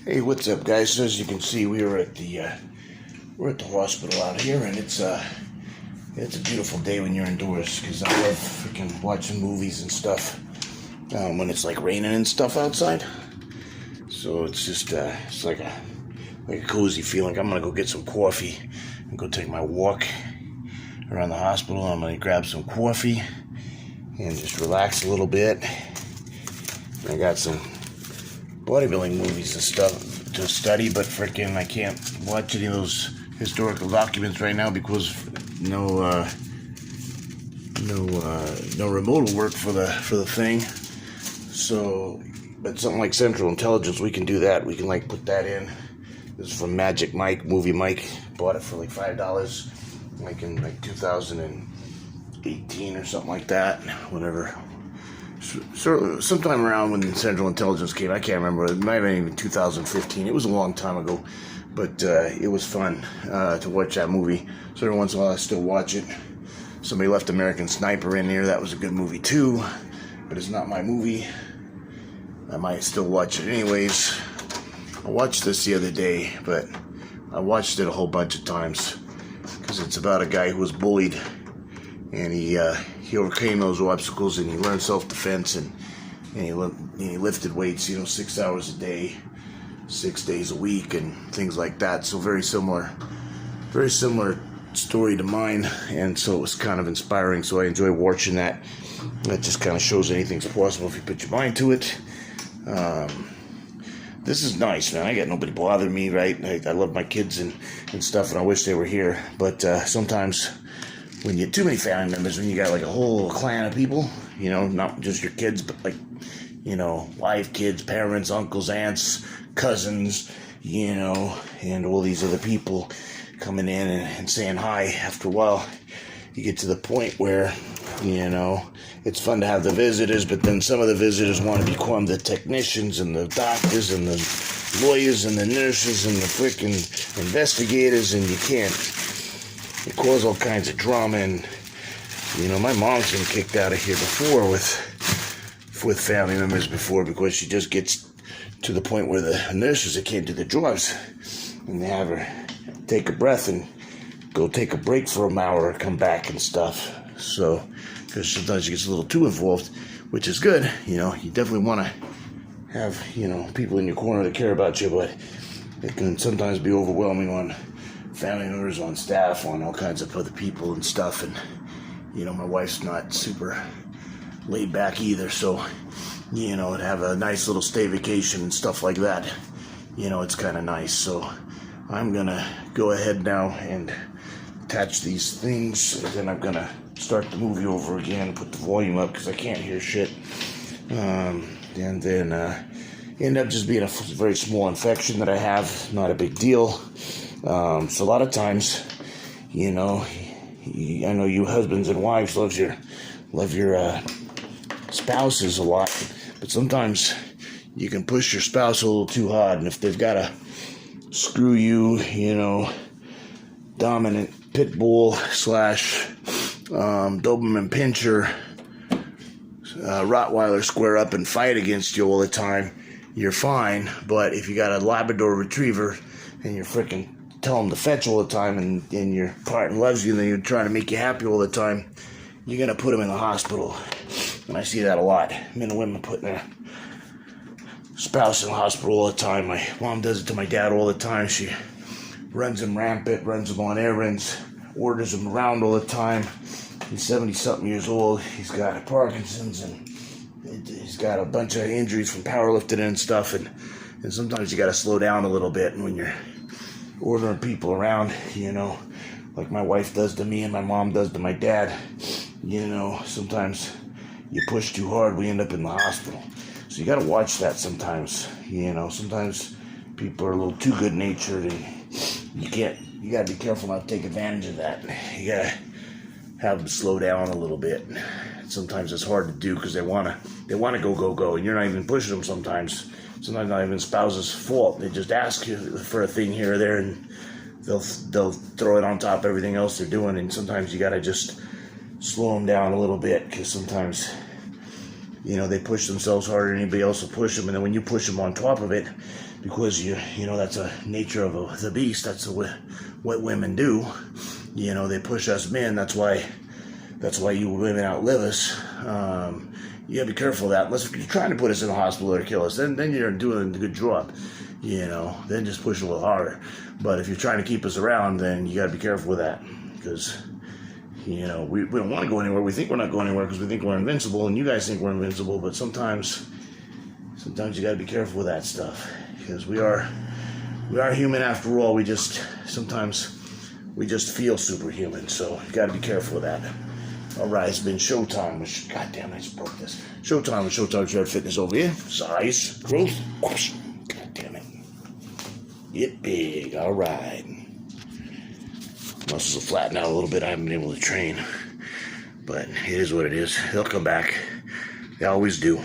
Hey, what's up, guys? So as you can see, we're at the hospital out here, and it's a beautiful day when you're indoors because I love freaking watching movies and stuff when it's like raining and stuff outside. So it's just it's like a cozy feeling. I'm gonna go get some coffee and go take my walk around the hospital. I'm gonna grab some coffee and just relax a little bit. I got some bodybuilding movies and stuff to study, but freaking I can't watch any of those historical documents right now because no remote will work for the thing. So, but something like Central Intelligence, we can do that. We can like put that in. This is from Magic Mike, Movie Mike. Bought it for like $5, like in like 2018 or something like that. Whatever. So, sometime around when Central Intelligence came, I can't remember. It might have been even 2015. It was a long time ago, but it was fun to watch that movie. So every once in a while, I still watch it. Somebody left American Sniper in there. That was a good movie too, but it's not my movie. I might still watch it anyways. I watched this the other day, but I watched it a whole bunch of times because it's about a guy who was bullied, and he overcame those obstacles, and he learned self-defense, and he lifted weights, 6 hours a day, 6 days a week, and things like that. So very similar story to mine, and so it was kind of inspiring. So I enjoy watching that. That just kind of shows anything's possible if you put your mind to it. This is nice, man. I got nobody bothering me, right? I love my kids and stuff, and I wish they were here. But sometimes when you have too many family members, when you got like a whole clan of people, not just your kids, but like, wife, kids, parents, uncles, aunts, cousins, and all these other people coming in and saying hi. After a while, you get to the point where, it's fun to have the visitors, but then some of the visitors want to become the technicians and the doctors and the lawyers and the nurses and the freaking investigators, and you can't. It caused all kinds of drama, and my mom's been kicked out of here before with family members before because she just gets to the point where the nurses can't do their jobs, and they have her take a breath and go take a break for an hour and come back and stuff. So, because sometimes she gets a little too involved, which is good. You definitely want to have people in your corner that care about you, but it can sometimes be overwhelming on family members, on staff, on all kinds of other people and stuff. And my wife's not super laid back either, so to have a nice little stay vacation and stuff like that, it's kind of nice. So I'm gonna go ahead now and attach these things, and then I'm gonna start the movie over again, put the volume up because I can't hear shit, and then end up just being a very small infection that I have, not a big deal. So a lot of times, I know you husbands and wives love your spouses a lot, but sometimes you can push your spouse a little too hard, and if they've got a screw you, dominant pit bull / Doberman Pinscher Rottweiler square up and fight against you all the time, you're fine. But if you got a Labrador Retriever and you're freaking tell them to fetch all the time, and your partner loves you, and then you're trying to make you happy all the time, you're going to put them in the hospital. And I see that a lot. Men and women putting their spouse in the hospital all the time. My mom does it to my dad all the time. She runs him rampant, runs him on errands, orders him around all the time. He's 70-something years old. He's got Parkinson's, and he's got a bunch of injuries from powerlifting and stuff. And sometimes you got to slow down a little bit when you're ordering people around, like my wife does to me and my mom does to my dad. Sometimes you push too hard, we end up in the hospital. So you got to watch that sometimes. Sometimes people are a little too good-natured, and you got to be careful not to take advantage of that. You got to have them slow down a little bit. Sometimes it's hard to do because they want to go, and you're not even pushing them sometimes. Sometimes not even spouse's fault. They just ask you for a thing here or there, and they'll throw it on top of everything else they're doing. And sometimes you got to just slow them down a little bit, because sometimes they push themselves harder than anybody else will push them, and then when you push them on top of it, because that's a nature of the beast. That's what women do. They push us men. That's why you women outlive us. You gotta be careful of that. Unless if you're trying to put us in a hospital or kill us, then you're doing a good job. Then just push a little harder. But if you're trying to keep us around, then you gotta be careful with that, because we don't want to go anywhere. We think we're not going anywhere because we think we're invincible, and you guys think we're invincible. But sometimes you gotta be careful with that stuff, because we are human after all. Sometimes we just feel superhuman. So you gotta be careful with that. All right, it's been Showtime. God damn, I just broke this. Showtime with Showtime Shred Fitness over here. Size, growth, whoosh. God damn it. Get big. All right. Muscles will flatten out a little bit. I haven't been able to train, but it is what it is. They'll come back. They always do.